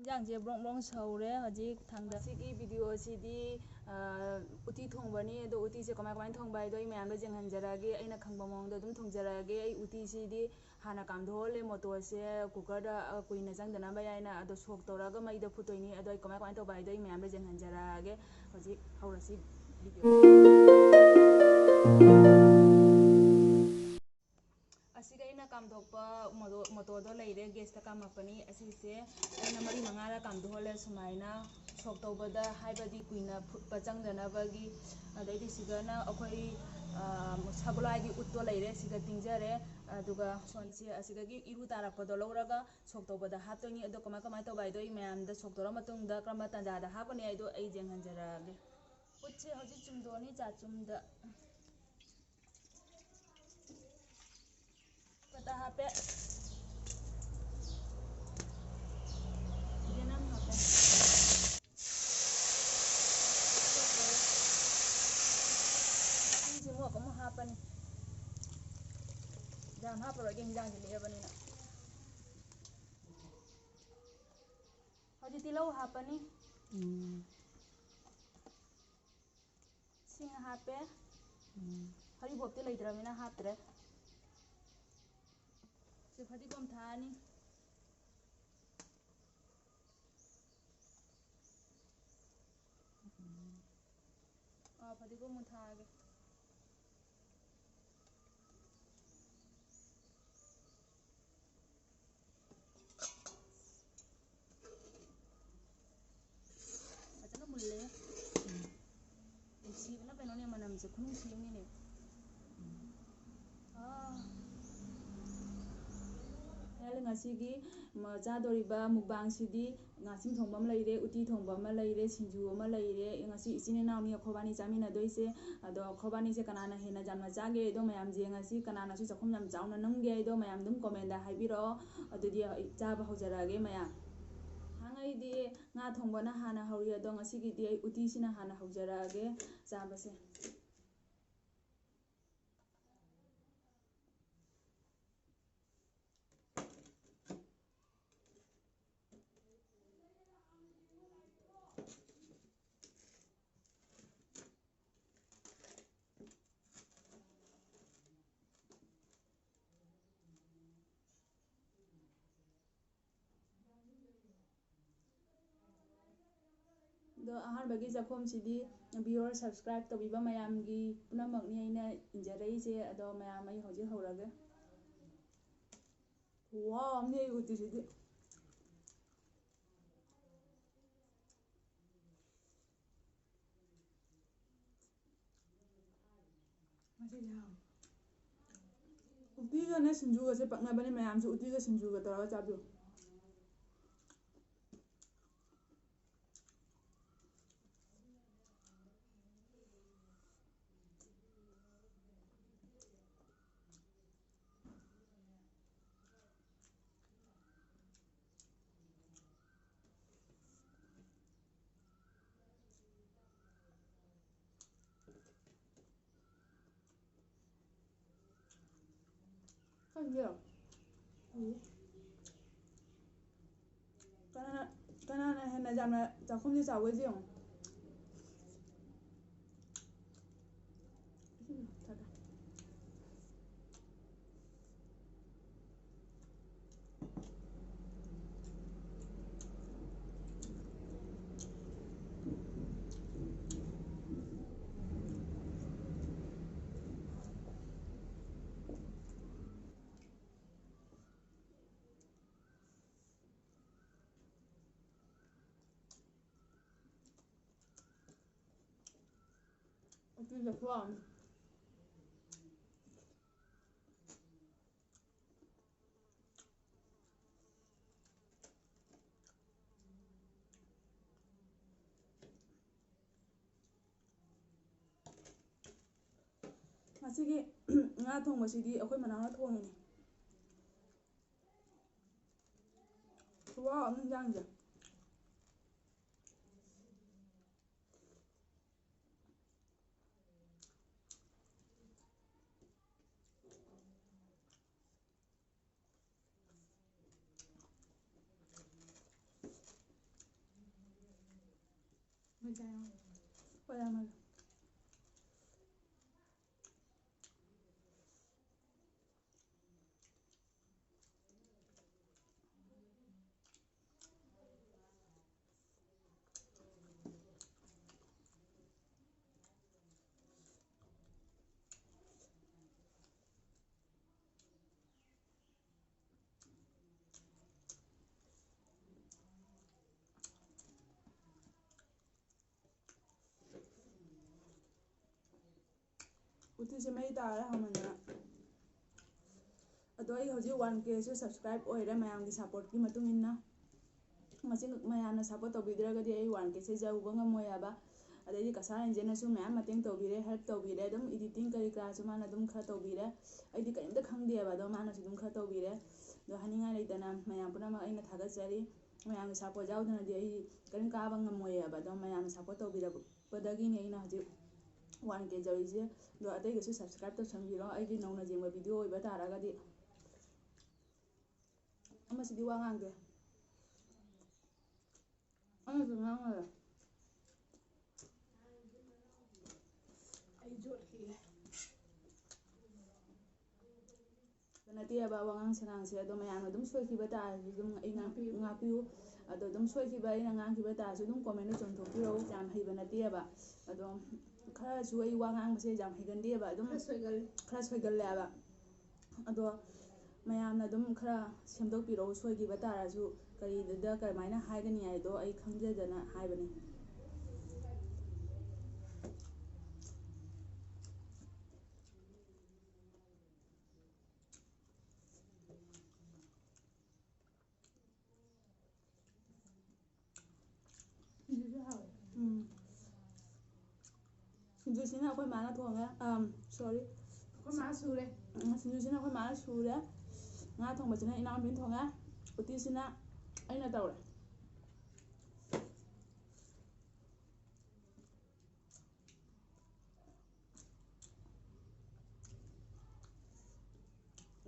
ꯏꯟꯖꯥꯡꯁꯦ ꯕ꯭ꯔꯣꯡ ꯕ꯭ꯔꯣꯡ ꯁꯧꯔꯦ ꯍꯧꯖꯤꯛ ꯊꯥꯡꯗ ꯁꯤꯒꯤ ꯚꯤꯗꯤꯑꯣꯁꯤꯗꯤ ꯎꯇꯤ ꯊꯣꯡꯕꯅꯤ ꯑꯗꯣ ꯎꯇꯤꯁꯦ ꯀꯃꯥꯏꯅ ꯊꯣꯡꯕ ꯍꯥꯏꯗꯣ ꯑꯩ ꯃꯌꯥꯝꯗ ꯌꯦꯡꯍꯟꯖꯔꯛꯑꯒꯦ ꯑꯩꯅ ꯈꯪꯕ ꯃꯑꯣꯡꯗ ꯑꯗꯨꯝ ꯊꯣꯡꯖꯔꯛꯑꯒꯦ ꯑꯩ ꯎꯇꯤꯁꯤꯗꯤ ꯍꯥꯟꯅ ꯀꯥꯝꯊꯣꯛꯍꯜꯂꯦ ꯃꯣꯇꯣꯔꯁꯦ ꯀꯨꯀꯔꯗ ꯀꯨꯏꯅ ꯆꯪꯗꯅꯕ ꯌꯥꯏꯅ ꯑꯗꯣ ꯁꯣꯛ ꯇꯧꯔꯒ ꯃꯩꯗ ꯐꯨꯠꯇꯣꯏꯅꯤ ꯑꯗꯣ ꯑꯩ ꯀꯃꯥꯏꯅ ꯇꯧꯕ ꯍꯥꯏꯗꯣ ꯑꯩ ꯃꯌꯥꯝꯗ ꯌꯦꯡꯍꯟꯖꯔꯛꯑꯒꯦ ꯍꯧꯖꯤꯛ ꯍꯧꯔꯁꯤ ꯑꯁꯤꯒ ꯑꯩꯅ ꯀꯥꯝꯊꯣꯛꯄ ꯃꯣꯇꯣꯔꯗꯣ ꯂꯩꯔꯦ ꯒꯦꯁꯇ ꯀꯥꯝꯃꯛꯄꯅꯤ ꯑꯁꯤꯁꯦ ꯑꯩꯅ 4-5ꯔꯛ ꯀꯥꯝꯊꯣꯛꯍꯜꯂꯦ ꯁꯨꯃꯥꯏꯅ ꯁꯣꯛ ꯇꯧꯕꯗ ꯍꯥꯏꯕꯗꯤ ꯀꯨꯏꯅ ꯐꯨꯠꯄ ꯆꯪꯗꯅꯕꯒꯤ ꯑꯗꯩꯗꯤ ꯁꯤꯒꯅ ꯑꯩꯈꯣꯏ ꯁꯒꯣꯜꯍꯋꯥꯏꯒꯤ ꯎꯠꯇꯣ ꯂꯩꯔꯦ ꯁꯤꯒ ꯇꯤꯡꯖꯔꯦ ꯑꯗꯨꯒ ꯁꯣꯟꯁꯦ ꯑꯁꯤꯗꯒꯤ ꯏꯔꯨ ꯇꯥꯔꯛꯄꯗꯣ ꯂꯧꯔꯒ ꯁꯣꯛ ꯇꯧꯕꯗ ꯍꯥꯞꯇꯣꯏꯅꯤ ꯑꯗꯣ ꯀꯃꯥꯏꯅ ꯇꯧꯕ ꯍꯥꯏꯗꯣ ꯑꯩ ꯃꯌꯥꯝꯗ ꯁꯣꯛ ꯇꯧꯔ ꯃꯇꯨꯡꯗ ꯀꯔꯝꯕ ꯇꯥꯟꯖꯥꯗ ꯍꯥꯞꯀꯅꯤ ꯍꯥꯏꯗꯣ ꯑꯩ ꯌꯦꯡꯍꯟꯖꯔꯛꯑꯒꯦ ꯎꯠꯁꯦ ꯍꯧꯖꯤꯛ ꯆꯨꯝꯗꯣꯛꯑꯅꯤ ꯆꯥꯆꯨꯝꯗ ꯍꯥꯞꯄꯦ ꯌꯦꯅꯝ ꯍꯥꯞꯄꯦ ꯃꯣꯔꯣꯛ ꯑꯃꯨꯛ ꯍꯥꯞꯄꯅꯤ ꯌꯥꯝ ꯍꯥꯞꯄꯔꯣꯏꯒꯦ ꯍꯤꯟꯖꯥꯡꯁꯦ ꯂꯤꯛꯑꯕꯅꯤꯅ ꯍꯧꯖꯤꯛ ꯇꯤꯜꯍꯧ ꯍꯥꯞꯄꯅꯤ ꯁꯤꯡ ꯍꯥꯞꯄꯦ ꯍꯔꯤꯕꯣꯞꯇꯤ ꯂꯩꯇ꯭ꯔꯕꯅꯤꯅ ꯍꯥꯞꯇ꯭ꯔꯦ ꯁꯤ ꯐꯗꯤꯒꯣꯝ ꯊꯥꯛꯑꯅꯤ ꯐꯗꯤꯒꯣꯝ ꯑꯃꯨꯛ ꯊꯥꯛꯑꯒꯦ ꯐꯖꯅ ꯃꯨꯜꯂꯦ ꯅꯨꯡꯁꯤꯕꯅ ꯀꯩꯅꯣꯅꯦ ꯃꯅꯝꯁꯦ ꯈꯨꯅꯨꯡꯁꯤ ꯑꯃꯅꯤꯅꯦ ꯉꯁꯤꯒꯤ ꯆꯥꯗꯣꯔꯤꯕ ꯃꯨꯛꯕꯥꯡꯁꯤꯗꯤ ꯉꯥꯆꯤꯡ ꯊꯣꯡꯕ ꯑꯃ ꯂꯩꯔꯦ ꯎꯇꯤ ꯊꯣꯡꯕ ꯑꯃ ꯂꯩꯔꯦ ꯁꯤꯡꯖꯨ ꯑꯃ ꯂꯩꯔꯦ ꯉꯁꯤ ꯏꯆꯤꯟ ꯏꯅꯥꯎꯅꯤ ꯑꯩꯈꯣꯏꯕꯥꯅꯤ ꯆꯥꯃꯤꯟꯅꯗꯣꯏꯁꯦ ꯑꯗꯣ ꯑꯩꯈꯣꯏꯕꯥꯅꯤꯁꯦ ꯀꯅꯥꯅ ꯍꯦꯟꯅ ꯌꯥꯝꯅ ꯆꯥꯒꯦ ꯑꯗꯣ ꯃꯌꯥꯝꯁꯦ ꯉꯁꯤ ꯀꯅꯥꯅꯁꯨ ꯆꯥꯛꯈꯨꯝ ꯌꯥꯝ ꯆꯥꯎꯅ ꯅꯝꯒꯦ ꯍꯥꯏꯗꯣ ꯃꯌꯥꯝ ꯑꯗꯨꯝ ꯀꯣꯃꯦꯟꯗ ꯍꯥꯏꯕꯤꯔꯛꯑꯣ ꯑꯗꯨꯗꯤ ꯆꯥꯕ ꯍꯧꯖꯔꯛꯑꯒꯦ ꯃꯌꯥꯝ ꯅꯍꯥꯟꯉꯩꯗꯤ ꯉꯥ ꯊꯣꯡꯕꯅ ꯍꯥꯟꯅ ꯍꯧꯔꯤ ꯑꯗꯣ ꯉꯁꯤꯒꯤꯗꯤ ꯑꯩ ꯎꯇꯤꯁꯤꯅ ꯍꯥꯟꯅ ꯍꯧꯖꯔꯛꯑꯒꯦ ꯆꯥꯕꯁꯦ ꯑꯗꯣ ꯑꯍꯥꯟꯕꯒꯤ ꯆꯥꯛꯈꯨꯝꯁꯤꯗꯤ ꯚꯤꯌꯣꯔ ꯁꯕꯁꯀ꯭ꯔꯥꯏꯞ ꯇꯧꯕꯤꯕ ꯃꯌꯥꯝꯒꯤ ꯄꯨꯝꯅꯃꯛꯅꯤ ꯑꯩꯅ ꯏꯟꯖꯔꯛꯏꯁꯦ ꯑꯗꯣ ꯃꯌꯥꯝ ꯑꯩ ꯍꯧꯖꯤꯛ ꯍꯧꯔꯒꯦ ꯋꯥꯎ ꯑꯃꯅꯦ ꯑꯩ ꯎꯇꯤꯁꯤꯗꯤ ꯎꯇꯤꯒꯅꯦ ꯁꯤꯡꯖꯨꯒꯁꯦ ꯄꯛꯅꯕꯅꯦ ꯃꯌꯥꯝꯁꯨ ꯎꯇꯤꯒ ꯁꯤꯡꯖꯨꯒ ꯇꯧꯔꯒ ꯆꯥꯕꯤꯌꯨ ꯈꯪꯗꯦ ꯀꯅꯥꯅ ꯍꯦꯟꯅ ꯌꯥꯝꯅ ꯆꯥꯛꯈꯨꯝꯁꯦ ꯆꯥꯎꯒꯦꯁꯦ ꯌꯦꯡꯉꯣ 우리가 좋아하는 ꯉꯁꯤꯒꯤ ꯉꯥ ꯊꯣꯡꯕꯁꯤꯗꯤ ꯑꯩꯈꯣꯏ ꯃꯅꯥꯎꯅ ꯊꯣꯡꯉꯤꯅꯤ ꯈꯨꯍꯥꯎ ꯑꯃ ꯏꯟꯖꯥꯡꯁꯦ Oiramaz. Utise mai tara hamana. Ado ai hoji 1K su subscribe oire mayam gi support ki matung inna. Masing mayamna support tobidra gadi ai 1K se jauba ngamoy aba. Adai kasar enjena su mayam mating tobire help tobire dum editing kari kra su mana dum kha tobire. Ai di kaimda khangde aba do mana su dum kha tobire. Do haninga leitana mayam puna ma aina thagasari. Mayam gi support jaudana di ai karim ka ba ngamoy aba do mayam support tobira padagi ni aina hoji 1K jarise do adai su subscribe to sambiro ai gi nauna jengba video iba taragadi ama sidi wangange ama sunganga ai jor ki nanti aba wangang senang se do mayam dum soi ki bata dum ai ngapiu ado dum soi ki ba ina ngang ki bata su dum comment no chon thokiro jam hiba nati aba ado khara su ai wangang se jam higandi aba dum khara soigal le aba ado mayamna dum khara semdok piro soi ki bata ra su kari da karmaina haigani ai do ai khangjadana haibani Sinjusina akwai mana thonga sorry akwai mana sure sinjusina akwai mana sure nga thongba sina ina min thonga uti sina aina tawre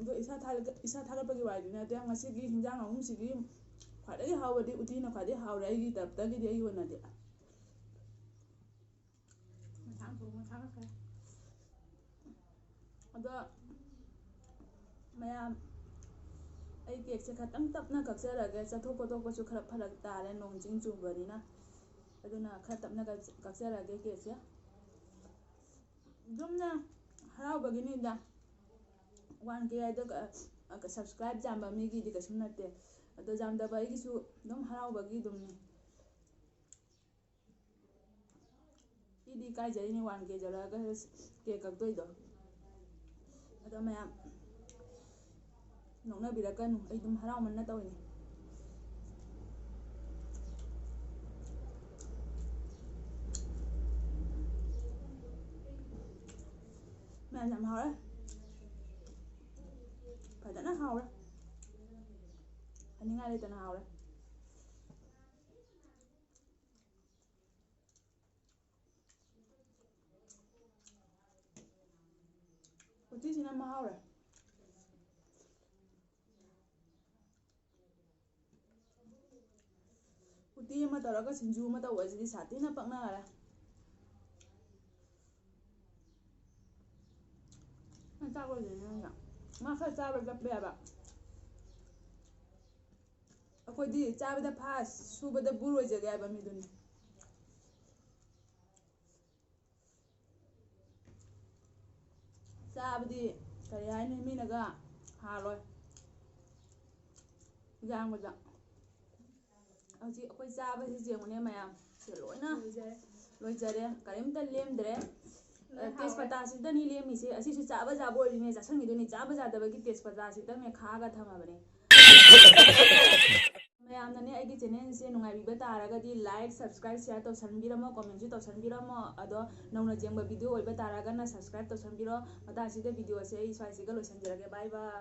do isa thagatpagi wadi na te ngasi gi hinjang ahum sigi khwadai hawadi uti na khwadai hawre ai gi taptagi di ai wona de ado mayam ai cake se khatang tapna kakjarage chathok kotok su khara phalak tare nong jing chubanina aduna khara tapna kakjarage cake se dumna harau bagini da 1K ai da subscribe jamba mi gi di kasum natte ado jamda ba gi su dum harau bagi dumni idi kai jari ni 1K jaraga cake kakdoi do ado mayam nokna birakanu ai dum harau manna tawni mayam hawre padana hawre haninga leitana hawre uti sina ma hawre uti ma taraga sinju ma tawajidi satina pakna ara ta ko dena ma kha chaba gappe aba akoi di chaba da phas suba da buro jage aba mi dun chaba di kari hai ni mi naga haloi jang ba aji akoi chaba si jengune mayam se loina loijare karimta lemdre तेजपत्ता Sydney लेमिसे असिसु चाबा जाबो ओरिने जासंगिदुनि चाबा जादबगी तेजपत्ता सिदम मे खागा थमाबने मयामनने आइगी channel से नुंगाइबा तारागदी like subscribe share तो सनबिरमो comment तो सनबिरमो अदो नौना जेंबा video ओइबा तारागना subscribe तो सनबिरो मता सिदे वीडियो से स्वाइसिगा लोसनजरगे बाय बाय